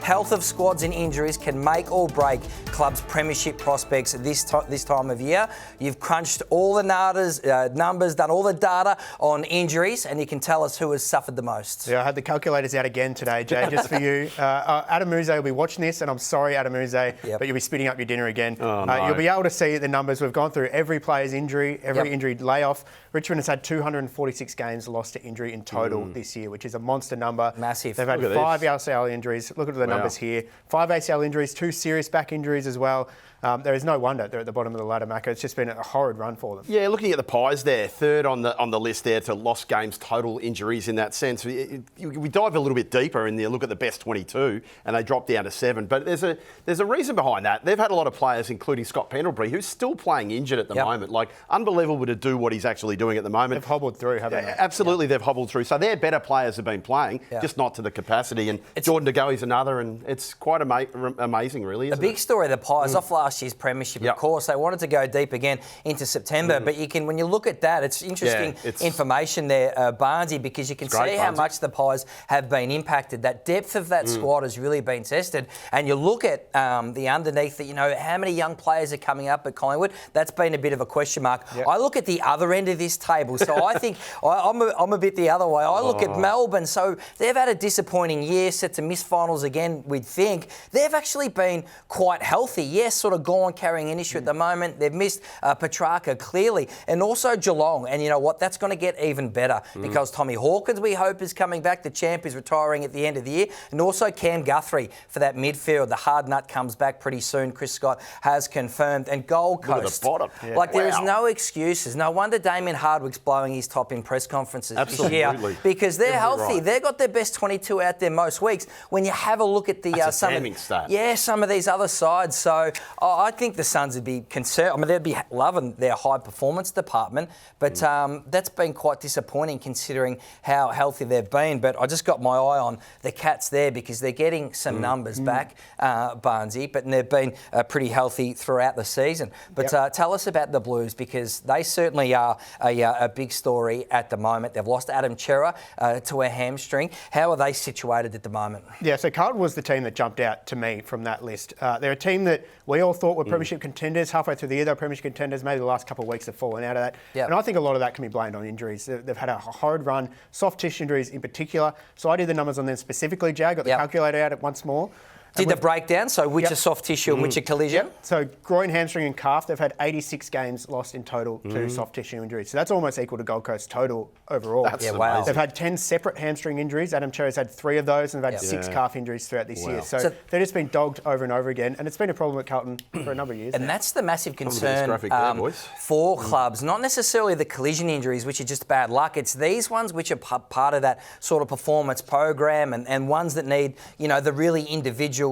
health of squads and injuries can make or break clubs' premiership prospects this time of year. You've crunched all the numbers, done all the data on injuries, and you can tell us who has suffered the most. Yeah, I had the calculators out again today, Jay, just for you. Adam Muse will be watching this, and I'm sorry, Adam Muse, but you'll be spitting up your dinner again. Oh, no. You'll be able to see the numbers. We've gone through every player's injury, every injury layoff. Richmond has had 246 games lost to injury in total this year, which is a monster number. Massive. They've had 5 ACL injuries. Look at the numbers here. 5 ACL injuries, 2 serious back injuries as well. There is no wonder they're at the bottom of the ladder, Macca. It's just been a horrid run for them. Yeah, looking at the Pies there, third on the list there to lost games, total injuries in that sense. We dive a little bit deeper and you look at the best 22 and they drop down to 7. But there's a reason behind that. They've had a lot of players, including Scott Pendlebury, who's still playing injured at the moment. Like, unbelievable to do what he's actually doing at the moment. They've hobbled through, haven't they? Absolutely, they've hobbled through. So their better players have been playing, just not to the capacity. And Jordan De Goey's another, and it's quite amazing, really, isn't it? A big story, the Pies, off last year's premiership, of course. They wanted to go deep again into September, but when you look at that, it's interesting information there, Barnesy, because you can see how much the Pies have been impacted. That depth of that squad has really been tested. And you look at the underneath, how many young players are coming up at Collingwood. That's been a bit of a question mark. Yep. I look at the other end of this table, so I think I'm a bit the other way. I look at Melbourne, so they've had a disappointing year, set to miss finals again, we'd think. They've actually been quite healthy. Yes, sort of gone carrying an issue at the moment. They've missed Petrarca, clearly, and also Geelong. And you know what? That's going to get even better because Tommy Hawkins, we hope, is coming back. The champ is retiring at the end of the year. And also Cam Guthrie for that midfield. The hard nut comes back pretty soon, Chris Scott has confirmed. And Gold Coast. The bottom. There is no excuses. No wonder Damien Hardwick's blowing his top in press conferences this year because they're healthy. Right. They've got their best 22 out there most weeks. When you have a look at the some of these other sides, so I think the Suns would be concerned. I mean, they'd be loving their high performance department, but that's been quite disappointing considering how healthy they've been. But I just got my eye on the Cats there because they're getting some numbers back, Barnesy, but they've been pretty healthy throughout the season. But tell us about the Blues because they certainly are a big story at the moment. They've lost Adam Chera to a hamstring. How are they situated at the moment? Yeah, so Carlton was the team that jumped out to me from that list. They're a team that we all thought were premiership contenders. Halfway through the year, they were premiership contenders. Maybe the last couple of weeks have fallen out of that. Yep. And I think a lot of that can be blamed on injuries. They've had a horrid run, soft tissue injuries in particular. So I did the numbers on them specifically, Jay. Got the calculator out once more. Did the breakdown, so which are soft tissue and which are collision? So groin, hamstring and calf, they've had 86 games lost in total to soft tissue injuries. So that's almost equal to Gold Coast total overall. That's amazing. They've had 10 separate hamstring injuries. Adam Chera's had 3 of those and they've had 6 calf injuries throughout this year. So they've just been dogged over and over again. And it's been a problem at Carlton for a number of years. And that's the massive concern for clubs. Not necessarily the collision injuries, which are just bad luck. It's these ones which are part of that sort of performance program and ones that need, the really individual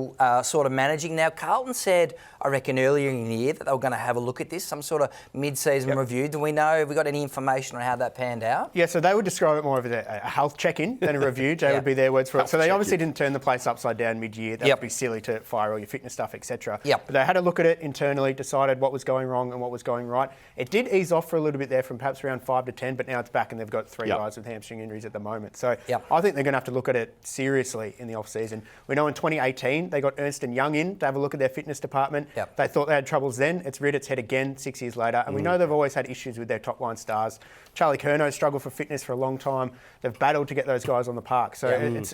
sort of managing. Now, Carlton said, I reckon earlier in the year that they were going to have a look at this, some sort of mid-season review. Do we know, have we got any information on how that panned out? Yeah, so they would describe it more of a health check-in than a review. Jay would be their words for it. So they obviously didn't turn the place upside down mid-year. That would be silly to fire all your fitness stuff, etc. But they had a look at it internally, decided what was going wrong and what was going right. It did ease off for a little bit there from perhaps around 5 to 10, but now it's back and they've got 3 guys with hamstring injuries at the moment. So I think they're going to have to look at it seriously in the off-season. We know in 2018 they got Ernst & Young in to have a look at their fitness department. They thought they had troubles then. It's reared its head again 6 years later. And we know they've always had issues with their top-line stars. Charlie Curnow struggled for fitness for a long time. They've battled to get those guys on the park. So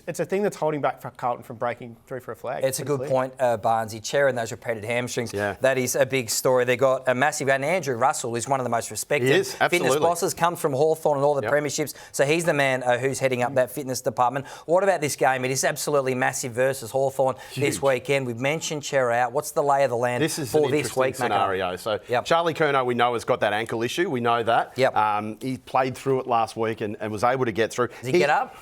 it's a thing that's holding back for Carlton from breaking through for a flag. It's a good point, Barnesy. Chera and those repeated hamstrings, that is a big story. They got a massive... And Andrew Russell is one of the most respected fitness bosses, comes from Hawthorn and all the premierships. So he's the man who's heading up that fitness department. What about this game? It is absolutely massive versus Hawthorn this weekend. We've mentioned Chera out. What's the lay of the land for this week, scenario? So Charlie Curnow, we know, has got that ankle issue. We know that. He played through it last week and was able to get through. Does he get up?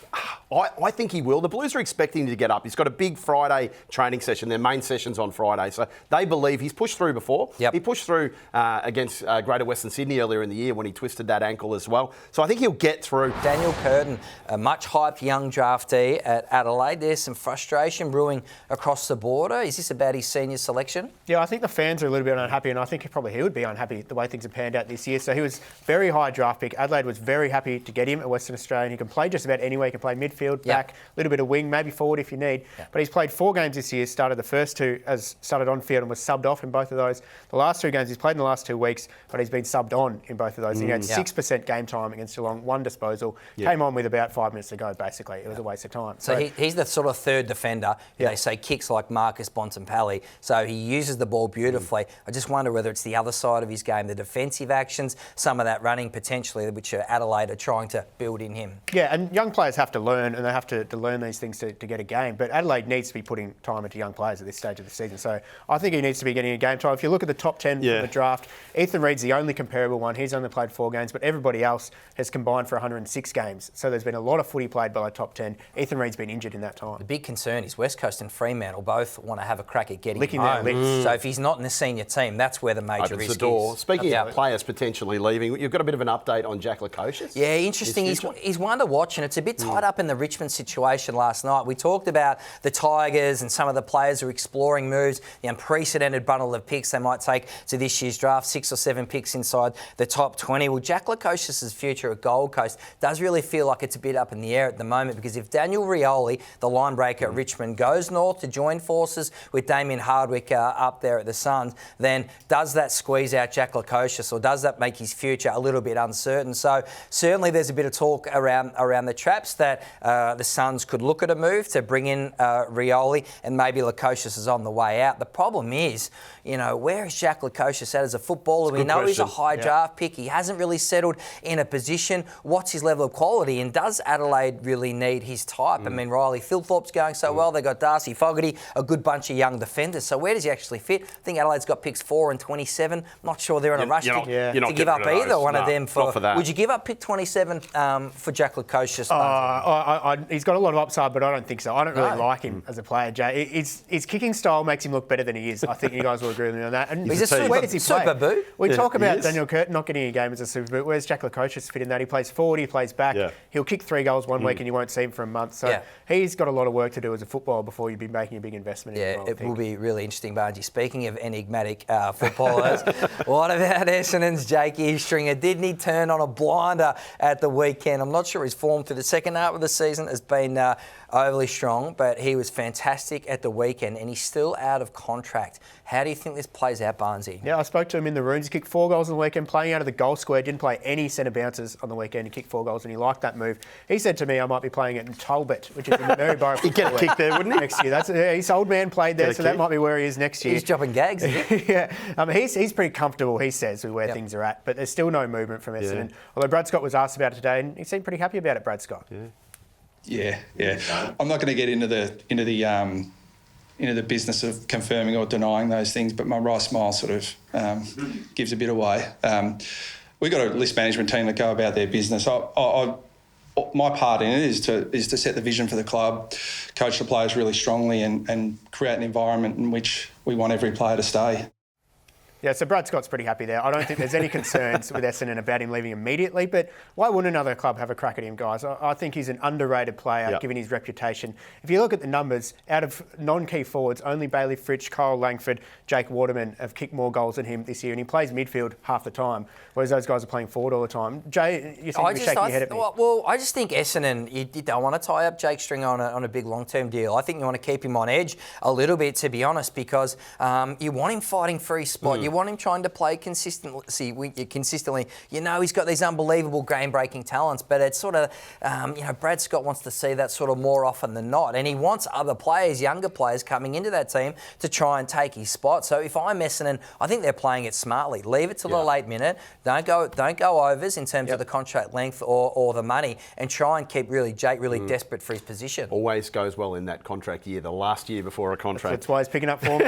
I think he will. The Blues are expecting him to get up. He's got a big Friday training session. Their main session's on Friday. So they believe he's pushed through before. He pushed through against Greater Western Sydney earlier in the year when he twisted that ankle as well. So I think he'll get through. Daniel Curtin, a much hyped young draftee at Adelaide. There's some frustration brewing across across the border? Is this about his senior selection? Yeah, I think the fans are a little bit unhappy, and I think he would be unhappy the way things have panned out this year. So he was very high draft pick. Adelaide was very happy to get him at Western Australia. He can play just about anywhere. He can play midfield, back, a little bit of wing, maybe forward if you need. But he's played 4 games this year, started the first 2 as started on field and was subbed off in both of those. The last 2 games he's played in the last 2 weeks, but he's been subbed on in both of those. He had 6% game time against Geelong, 1 disposal, came on with about 5 minutes to go, basically. It was a waste of time. So he's the sort of third defender. They say kicks like Marcus Bontempelli. So he uses the ball beautifully. I just wonder whether it's the other side of his game, the defensive actions, some of that running potentially, which Adelaide are trying to build in him. Yeah, and young players have to learn, and they have to learn these things to get a game. But Adelaide needs to be putting time into young players at this stage of the season. So I think he needs to be getting a game time. If you look at the top 10 from the draft, Ethan Reid's the only comparable one. He's only played 4 games, but everybody else has combined for 106 games. So there's been a lot of footy played by the top 10. Ethan Reid's been injured in that time. The big concern is West Coast and Fremantle both want to have a crack at getting licking him home. their lips. So if he's not in the senior team, that's where the major Opens risk the door. is. Speaking of players potentially leaving, you've got a bit of an update on Jack Lukosius. Yeah, interesting. He's one to watch, and it's a bit tied up in the Richmond situation last night. We talked about the Tigers and some of the players who are exploring moves, the unprecedented bundle of picks they might take to this year's draft, 6 or 7 picks inside the top 20. Well, Jack Lukosius' future at Gold Coast does really feel like it's a bit up in the air at the moment, because if Daniel Rioli, the line breaker at Richmond, goes north to join forces with Damien Hardwick up there at the Suns, then does that squeeze out Jack Lukosius, or does that make his future a little bit uncertain? So certainly there's a bit of talk around the traps that the Suns could look at a move to bring in Rioli, and maybe Lukosius is on the way out. The problem is, where is Jack Lukosius at as a footballer? We know he's a high draft pick. He hasn't really settled in a position. What's his level of quality? And does Adelaide really need his type? I mean, Riley Philthorpe's going so well. They got Darcy Fogarty, a good bunch of young defenders. So where does he actually fit? I think Adelaide's got picks 4 and 27. I'm not sure they're in a rush to give up either one of them. For that. Would you give up pick 27 for Jack Lukosius? He's got a lot of upside, but I don't think so. I don't really like him as a player, Jay. His kicking style makes him look better than he is. I think you guys will agree with me on that. And he's a where does he play? super boot. We talk about Daniel Curtin not getting a game as a super boot. Where's Jack Lukosius fit in that? He plays forward, he plays back. He'll kick 3 goals one week and you won't see him for a month. So he's got a lot of work to do as a footballer before you'd be making a big investment in him. Yeah, it will be really interesting, Barney. Speaking of enigmatic footballers, what about Essendon's Jakey Stringer? Didn't he turn on a blinder at the weekend? I'm not sure his form through the second half of the season has been overly strong, but he was fantastic at the weekend and he's still out of contract. How do you think this plays out, Barnesy? Yeah, I spoke to him in the rooms. He kicked 4 goals on the weekend, playing out of the goal square. Didn't play any centre bounces on the weekend. He kicked 4 goals and he liked that move. He said to me, I might be playing it in Talbot, which is in the Maryborough. He'd get a kick there, wouldn't he? Next year. His old man played there, so that might be where he is next year. He's dropping gags, isn't he? He's pretty comfortable, he says, with where things are at, but there's still no movement from Essendon. Although Brad Scott was asked about it today and he seemed pretty happy about it, Brad Scott. Yeah. I'm not going to get into the business of confirming or denying those things, but my wry smile sort of gives a bit away. We've got a list management team that go about their business. My part in it is to set the vision for the club, coach the players really strongly, and create an environment in which we want every player to stay. Yeah, so Brad Scott's pretty happy there. I don't think there's any concerns with Essendon about him leaving immediately, but why wouldn't another club have a crack at him, guys? I think he's an underrated player, given his reputation. If you look at the numbers, out of non-key forwards, only Bailey Fritsch, Kyle Langford, Jake Waterman have kicked more goals than him this year, and he plays midfield half the time, whereas those guys are playing forward all the time. Jay, you seem to be shaking your head at me. Well, I just think Essendon, you don't want to tie up Jake Stringer on a big long-term deal. I think you want to keep him on edge a little bit, to be honest, because you want him fighting for his spot. You want him trying to play consistently. He's got these unbelievable game-breaking talents, but it's sort of, Brad Scott wants to see that sort of more often than not, and he wants other players, younger players, coming into that team to try and take his spot. So if I'm Essendon, I think they're playing it smartly. Leave it to the late minute. Don't go overs in terms of the contract length or the money, and try and keep Jake desperate for his position. Always goes well in that contract year, the last year before a contract. That's why he's picking up form.